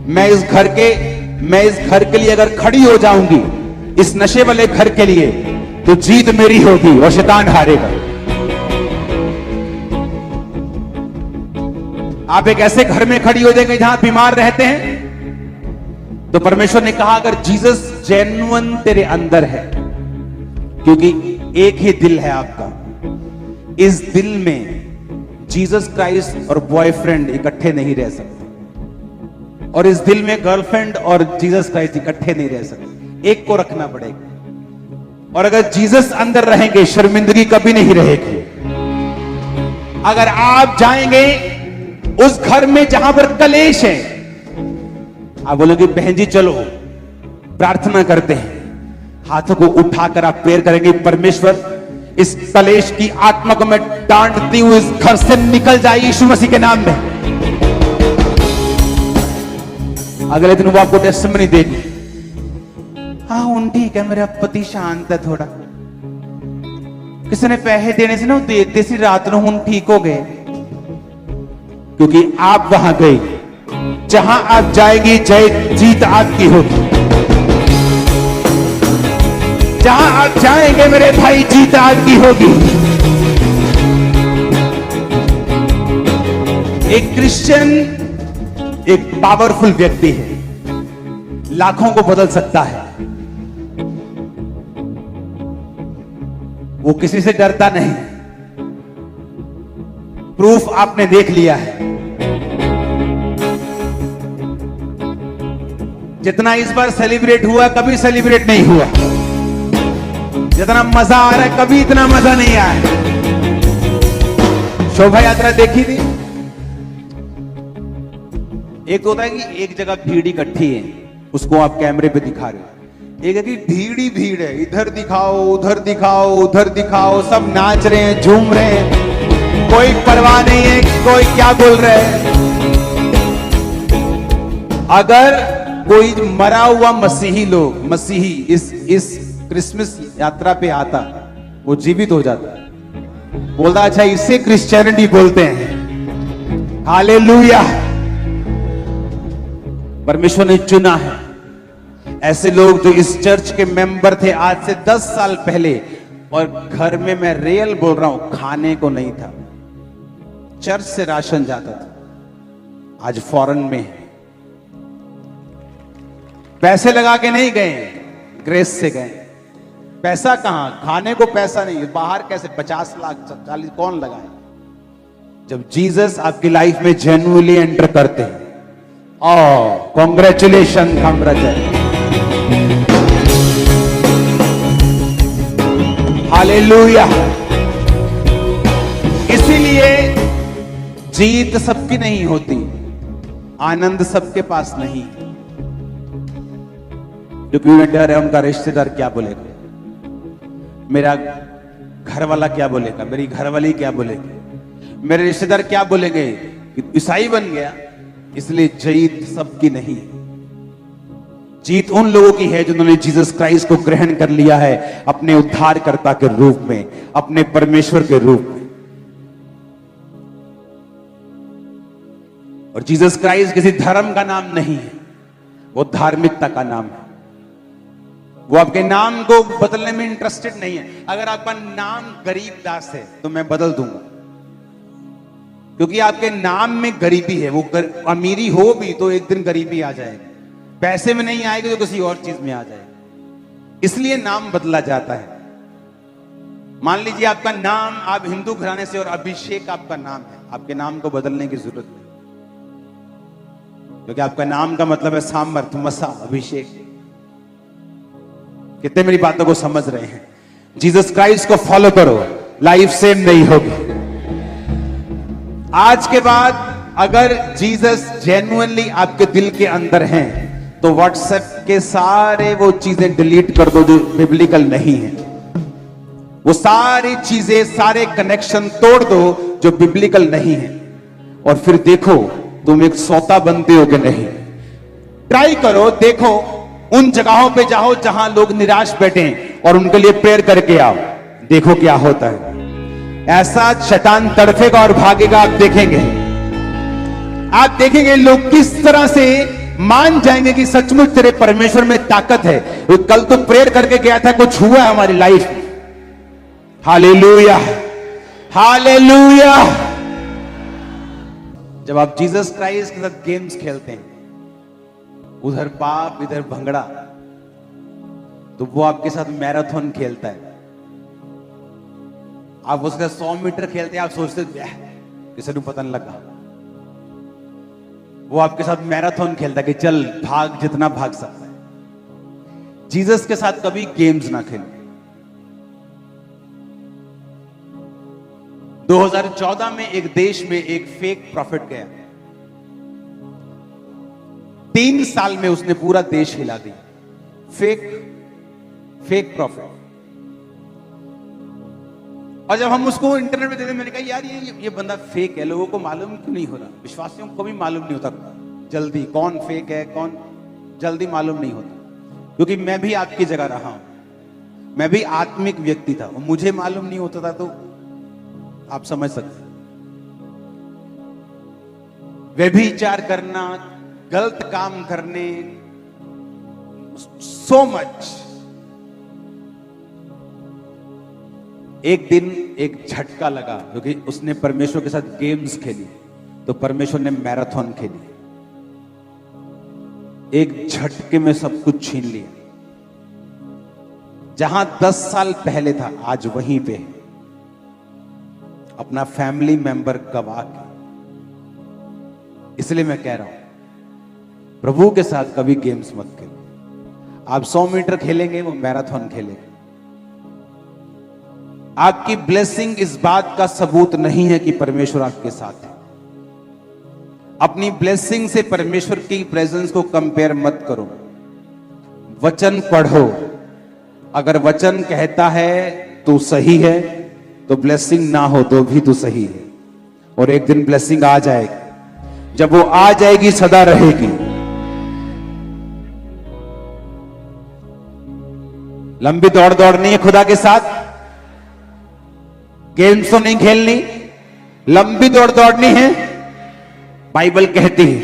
मैं इस घर के लिए अगर खड़ी हो जाऊंगी, इस नशे वाले घर के लिए, तो जीत मेरी होगी और शैतान हारेगा। आप एक ऐसे घर में खड़ी हो जाएंगे जहां बीमार रहते हैं, तो परमेश्वर ने कहा अगर जीसस जेन्युइन तेरे अंदर है, क्योंकि एक ही दिल है आपका, इस दिल में जीसस क्राइस्ट और बॉयफ्रेंड इकट्ठे नहीं रह सकते, और इस दिल में गर्लफ्रेंड और जीसस क्राइस्ट इकट्ठे नहीं रह सकते, एक को रखना पड़ेगा। और अगर जीसस अंदर रहेंगे, शर्मिंदगी कभी नहीं रहेगी। अगर आप जाएंगे उस घर में जहां पर कलेश है, आप बोलोगे बहन जी चलो प्रार्थना करते हैं, हाथों को उठाकर आप प्रेयर करेंगे, परमेश्वर इस कलेश की आत्मा को मैं डांटती हूं, इस घर से निकल जाए यीशु मसीह के नाम में। अगले दिन वो आपको टेस्टिमनी देगी, हाँ उन ठीक है, मेरा पति शांत है थोड़ा, किसी ने पैसे देने से ना देते सी रात ਨੂੰ ਹੁਣ ठीक हो गए। क्योंकि आप वहां गए, जहां आप जाएंगी जय जीत आपकी होगी। जहां आप जाएंगे मेरे भाई, जीत आपकी होगी। एक क्रिश्चियन एक पावरफुल व्यक्ति है, लाखों को बदल सकता है। वो किसी से डरता नहीं। प्रूफ आपने देख लिया है। जितना इस बार सेलिब्रेट हुआ कभी सेलिब्रेट नहीं हुआ, जितना मजा आ रहा है कभी इतना मजा नहीं आया। शोभा यात्रा देखी थी? एक होता है कि एक जगह भीड़ इकट्ठी है, उसको आप कैमरे पे दिखा रहे हो। एक है कि भीड़ ही भीड़ है, इधर दिखाओ उधर दिखाओ उधर दिखाओ, सब नाच रहे हैं झूम रहे हैं, कोई परवाह नहीं है कोई क्या बोल रहे हैं। अगर कोई मरा हुआ मसीही इस क्रिसमस यात्रा पे आता, वो जीवित हो जाता, बोलता अच्छा इसे क्रिश्चियनिटी बोलते हैं। हालेलुया। परमेश्वर ने चुना है ऐसे लोग जो इस चर्च के मेंबर थे आज से 10 साल पहले, और घर में मैं रियल बोल रहा हूं, खाने को नहीं था, चर्च से राशन जाता था, आज फॉरेन में है। पैसे लगा के नहीं गए, ग्रेस से गए। पैसा कहां, खाने को पैसा नहीं, बाहर कैसे 50 लाख 40 कौन लगाए। जब जीसस आपकी लाइफ में जेन्युइनली एंटर करते हैं, कॉन्ग्रेचुलेशन हालेलुया। इसीलिए जीत सबकी नहीं होती, आनंद सबके पास नहीं। जो क्यों डर है, उनका रिश्तेदार क्या बोलेगा, मेरा घर वाला क्या बोलेगा, मेरी घरवाली क्या बोलेगी, मेरे रिश्तेदार क्या बोलेंगे कि ईसाई बन गया। इसलिए जीत सबकी नहीं, जीत उन लोगों की है जिन्होंने जीसस क्राइस्ट को ग्रहण कर लिया है अपने उद्धारकर्ता के रूप में, अपने परमेश्वर के रूप में। और जीसस क्राइस्ट किसी धर्म का नाम नहीं है, वो धार्मिकता का नाम है। वो आपके नाम को बदलने में इंटरेस्टेड नहीं है। अगर आपका नाम गरीब दास है तो मैं बदल दूंगा, क्योंकि आपके नाम में गरीबी है। वो अमीरी हो भी तो एक दिन गरीबी आ जाएगी, पैसे में नहीं आएगी तो किसी और चीज में आ जाएगी। इसलिए नाम बदला जाता है। मान लीजिए आपका नाम, आप हिंदू घराने से और अभिषेक आपका नाम है, आपके नाम को बदलने की जरूरत नहीं, क्योंकि आपका नाम का मतलब है सामर्थ, मसा, अभिषेक। कितने मेरी बातों को समझ रहे हैं? जीसस क्राइस्ट को फॉलो करो, लाइफ सेम नहीं होगी। आज के बाद अगर जीसस जेन्युइनली आपके दिल के अंदर हैं, तो व्हाट्सएप के सारे वो चीजें डिलीट कर दो जो बिब्लिकल नहीं है। वो सारी चीजें, सारे कनेक्शन तोड़ दो जो बिब्लिकल नहीं है, और फिर देखो तुम एक सौता बनते हो कि नहीं। ट्राई करो, देखो, उन जगहों पे जाओ जहां लोग निराश बैठे हैं और उनके लिए प्रेयर करके आओ, देखो क्या होता है। ऐसा शैतान तड़फेगा और भागेगा, आप देखेंगे। आप देखेंगे लोग किस तरह से मान जाएंगे कि सचमुच तेरे परमेश्वर में ताकत है। कल तो प्रेयर करके गया था, कुछ हुआ है हमारी लाइफ में। Hallelujah, hallelujah. जब आप जीसस क्राइस्ट के साथ गेम्स खेलते हैं, उधर पाप इधर भंगड़ा, तो वो आपके साथ मैराथन खेलता है। आप उसके 100 मीटर खेलते हैं, आप सोचते किसी को पता नहीं लगा। वो आपके साथ मैराथन खेलता है कि चल भाग, जितना भाग सकता है। जीसस के साथ कभी गेम्स ना खेलें। 2014 में एक देश में एक फेक प्रॉफिट गया, 3 साल में उसने पूरा देश हिला दिया। Fake profit. और जब हम उसको इंटरनेट पे देते, मैंने कहा यार ये बंदा फेक है, लोगों को मालूम क्यों नहीं हो रहा? विश्वासियों को भी मालूम नहीं होता जल्दी कौन फेक है, कौन जल्दी मालूम नहीं होता। क्योंकि मैं भी आपकी जगह रहा हूं, मैं भी आत्मिक व्यक्ति था, मुझे मालूम नहीं होता था, तो आप समझ सकते। व्यभिचार करना, गलत काम करने, सो मच। एक दिन एक झटका लगा, क्योंकि उसने परमेश्वर के साथ गेम्स खेली, तो परमेश्वर ने मैराथन खेली। एक झटके में सब कुछ छीन लिया। जहां 10 साल पहले था, आज वहीं पे है। अपना फैमिली मेंबर गवा के। इसलिए मैं कह रहा हूं, प्रभु के साथ कभी गेम्स मत खेलो। आप 100 मीटर खेलेंगे, वो मैराथन खेलेंगे। आपकी ब्लेसिंग इस बात का सबूत नहीं है कि परमेश्वर आपके साथ है। अपनी ब्लेसिंग से परमेश्वर की प्रेजेंस को कंपेयर मत करो। वचन पढ़ो, अगर वचन कहता है तो सही है, तो ब्लेसिंग ना हो तो भी तो सही है। और एक दिन ब्लेसिंग आ जाएगी, जब वो आ जाएगी सदा रहेगी। लंबी दौड़ दौड़नी है खुदा के साथ, गेम्स तो नहीं खेलनी, लंबी दौड़ दौड़नी है। बाइबल कहती है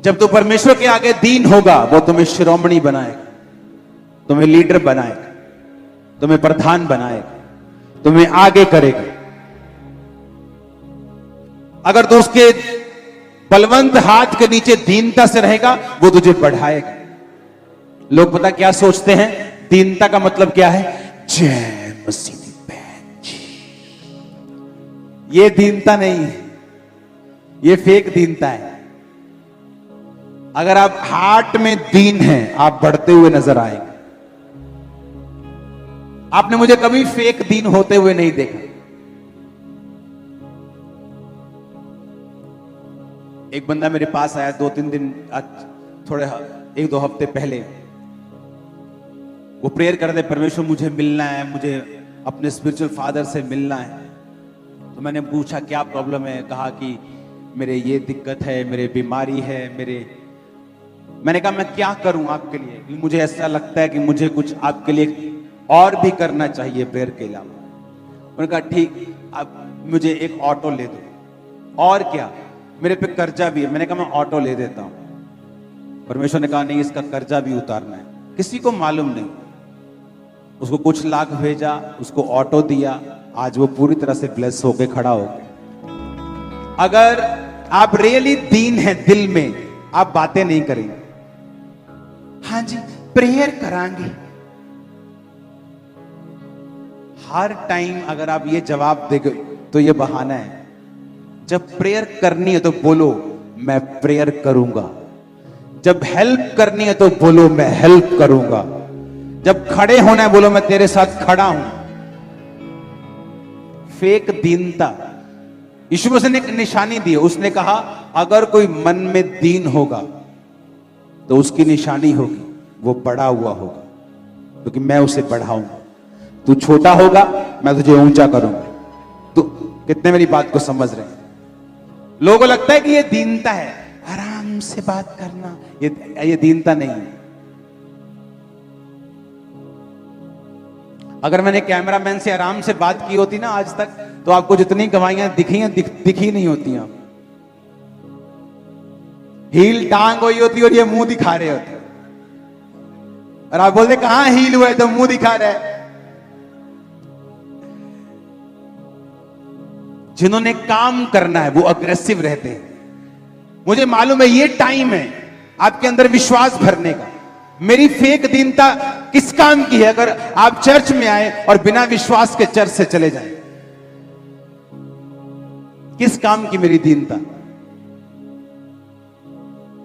जब तू परमेश्वर के आगे दीन होगा, वो तुम्हें शिरोमणि बनाएगा, तुम्हें लीडर बनाएगा, तुम्हें प्रधान बनाएगा, तुम्हें आगे करेगा। अगर तू उसके बलवंत हाथ के नीचे दीनता से रहेगा, वो तुझे बढ़ाएगा। लोग पता क्या सोचते हैं? दीनता का मतलब क्या है? जय मसीह। ये दीनता नहीं है, ये फेक दीनता है। अगर आप हार्ट में दीन हैं, आप बढ़ते हुए नजर आएंगे। आपने मुझे कभी फेक दीन होते हुए नहीं देखा। एक बंदा मेरे पास आया 2-3 दिन, थोड़े 1-2 हफ्ते पहले। वो प्रेयर कर रहे थे, परमेश्वर मुझे मिलना है, मुझे अपने स्पिरिचुअल फादर से मिलना है। तो मैंने पूछा क्या प्रॉब्लम है? कहा कि मेरे ये दिक्कत है, मेरे बीमारी है, मैंने कहा मैं क्या करूं आपके लिए? मुझे ऐसा लगता है कि मुझे कुछ आपके लिए और भी करना चाहिए प्रेयर के अलावा। उन्होंने कहा ठीक, आप मुझे एक ऑटो ले दो। और क्या? मेरे पे कर्जा भी है। मैंने कहा मैं ऑटो ले देता हूं। परमेश्वर ने कहा नहीं, इसका कर्जा भी उतारना है। किसी को मालूम नहीं, उसको कुछ लाख भेजा, उसको ऑटो दिया, आज वो पूरी तरह से ब्लेस होके खड़ा हो गया। अगर आप रियली दीन हैं दिल में, आप बातें नहीं करेंगे। हाँ जी प्रेयर करांगे, हर टाइम अगर आप ये जवाब देंगे, तो ये बहाना है। जब प्रेयर करनी है तो बोलो मैं प्रेयर करूंगा। जब हेल्प करनी है तो बोलो मैं हेल्प करूंगा। जब खड़े होना है बोलो मैं तेरे साथ खड़ा हूं। फेक दीनता, यीशु मसीह ने एक निशानी दी। उसने कहा अगर कोई मन में दीन होगा तो उसकी निशानी होगी वो बड़ा हुआ होगा, क्योंकि मैं उसे बढ़ाऊंगा। तू छोटा होगा मैं तुझे ऊंचा करूंगा। तो कितने मेरी बात को समझ रहे हैं? लोगों को लगता है कि ये दीनता है, आराम से बात करना, ये दीनता नहीं है। अगर मैंने कैमरामैन से आराम से बात की होती ना आज तक, तो आपको जितनी गवाहियां दिखी नहीं होती। आप हील टांग हुई होती और ये मुंह दिखा रहे होते, और आप बोलते कहां हील हुआ है तो मुंह दिखा रहा है। जिन्होंने काम करना है वो अग्रेसिव रहते हैं। मुझे मालूम है ये टाइम है आपके अंदर विश्वास भरने का। मेरी फेक दीनता किस काम की है? अगर आप चर्च में आए और बिना विश्वास के चर्च से चले जाएं, किस काम की मेरी दीनता?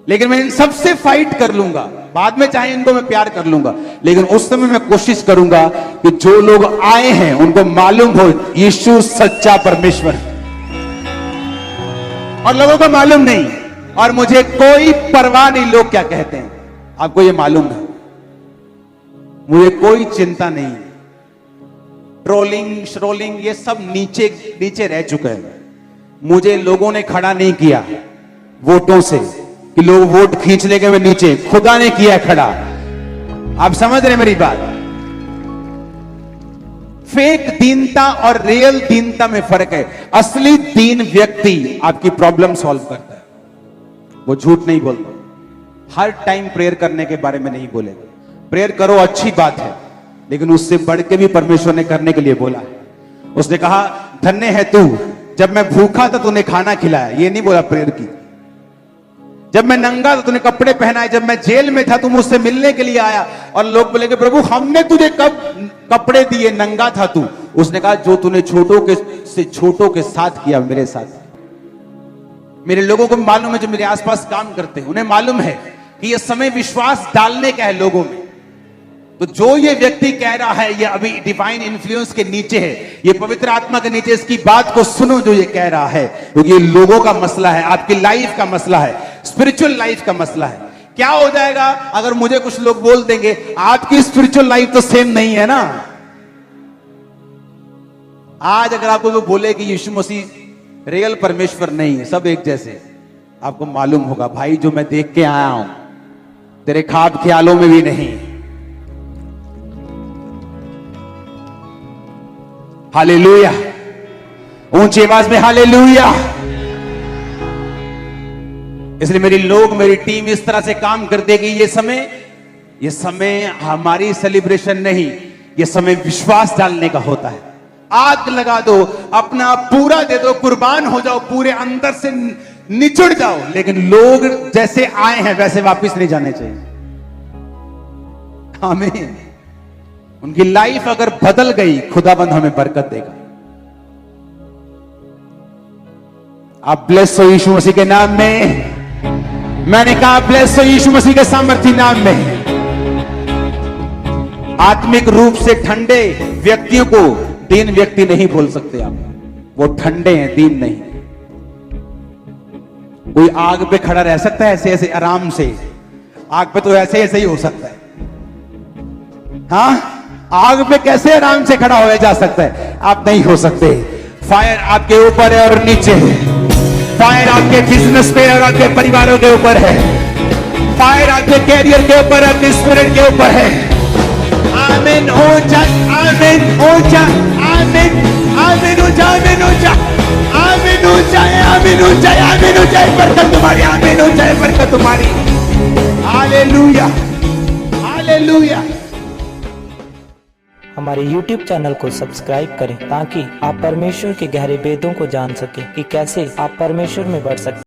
लेकिन मैं इन सबसे फाइट कर लूंगा, बाद में चाहे इनको मैं प्यार कर लूंगा, लेकिन उस समय मैं कोशिश करूंगा कि जो लोग आए हैं उनको मालूम हो यीशु सच्चा परमेश्वर है। और लोगों को मालूम नहीं, और मुझे कोई परवाह नहीं लोग क्या कहते हैं। आपको ये मालूम है, मुझे कोई चिंता नहीं। ट्रोलिंग श्रोलिंग ये सब नीचे रह चुका है। मुझे लोगों ने खड़ा नहीं किया वोटों से कि लोग वोट खींच लेंगे मैं नीचे, खुदा ने किया खड़ा। आप समझ रहे मेरी बात? फेक दीनता और रियल दीनता में फर्क है। असली दीन व्यक्ति आपकी प्रॉब्लम सॉल्व करता है, वो झूठ नहीं बोलता। हर टाइम प्रेयर करने के बारे में नहीं बोलेगा। प्रेयर करो अच्छी बात है, लेकिन उससे बढ़ के भी परमेश्वर ने करने के लिए बोला है। उसने कहा धन्य है तू, जब मैं भूखा था तूने खाना खिलाया। ये नहीं बोला प्रेयर की। जब मैं नंगा था तूने कपड़े पहनाए, जब मैं जेल में था तू मुझसे मिलने के लिए आया। और लोग बोलेंगे प्रभु हमने तुझे कब कपड़े दिए, नंगा था तू। उसने कहा जो तूने छोटों के साथ किया मेरे साथ। मेरे लोगों को मालूम है, जो मेरे आसपास काम करते हैं उन्हें मालूम है कि यह समय विश्वास डालने का है लोगों में। तो जो ये व्यक्ति कह रहा है ये अभी डिवाइन इन्फ्लुएंस के नीचे है, ये पवित्र आत्मा के नीचे, इसकी बात को सुनो जो ये कह रहा है, क्योंकि ये लोगों का मसला है, आपकी लाइफ का मसला है, स्पिरिचुअल लाइफ का मसला है। क्या हो जाएगा अगर मुझे कुछ लोग बोल देंगे आपकी स्पिरिचुअल लाइफ तो सेम नहीं है ना। आज अगर आपको वो बोले कि यीशु मसीह रियल परमेश्वर नहीं है, सब एक जैसे, आपको मालूम होगा भाई जो मैं देख के आया हूं तेरे ख्वाब ख्यालों में भी नहीं। हालेलुया, ऊंची आवाज में हालेलुया। इसलिए मेरी टीम इस तरह से काम कर देगी। ये समय हमारी सेलिब्रेशन नहीं, ये समय विश्वास डालने का होता है। आग लगा दो, अपना पूरा दे दो, कुर्बान हो जाओ, पूरे अंदर से निचुड़ जाओ, लेकिन लोग जैसे आए हैं वैसे वापस नहीं जाने चाहिए। आमीन। उनकी लाइफ अगर बदल गई, खुदाबंद हमें बरकत देगा। आप ब्लेस हो यीशु मसीह के नाम में। मैंने कहा ब्लेस हो यीशु मसीह के सामर्थी नाम में। आत्मिक रूप से ठंडे व्यक्तियों को दीन व्यक्ति नहीं बोल सकते आप, वो ठंडे हैं, दीन नहीं। कोई आग पे खड़ा रह सकता है ऐसे ऐसे आराम से? आग पे तो ऐसे ऐसे ही हो सकता है। हाँ, आग पे कैसे आराम से खड़ा होया जा सकता है? आप नहीं हो सकते। फायर आपके ऊपर है और नीचे है। फायर आपके बिजनेस पे और आपके परिवारों के ऊपर है। फायर आपके कैरियर के ऊपर, आपके स्पिरिट के ऊपर है। आमीन, ऊंचा, आमीन, ऊंचा, आमीन, आमीन, ऊंचा, आमीन, ऊंचा, आमीन, ऊंचा है, आमीन, ऊंचा है, आमीन, ऊंचा है, बरकत तुम्हारी, आमीन, ऊंचा है, बरकत तुम्हारी। Hallelujah, hallelujah. हमारे YouTube चैनल को सब्सक्राइब करें ताकि आप परमेश्वर के गहरे वेदों को जान सकें कि कैसे आप परमेश्वर में बढ़ सकते हैं।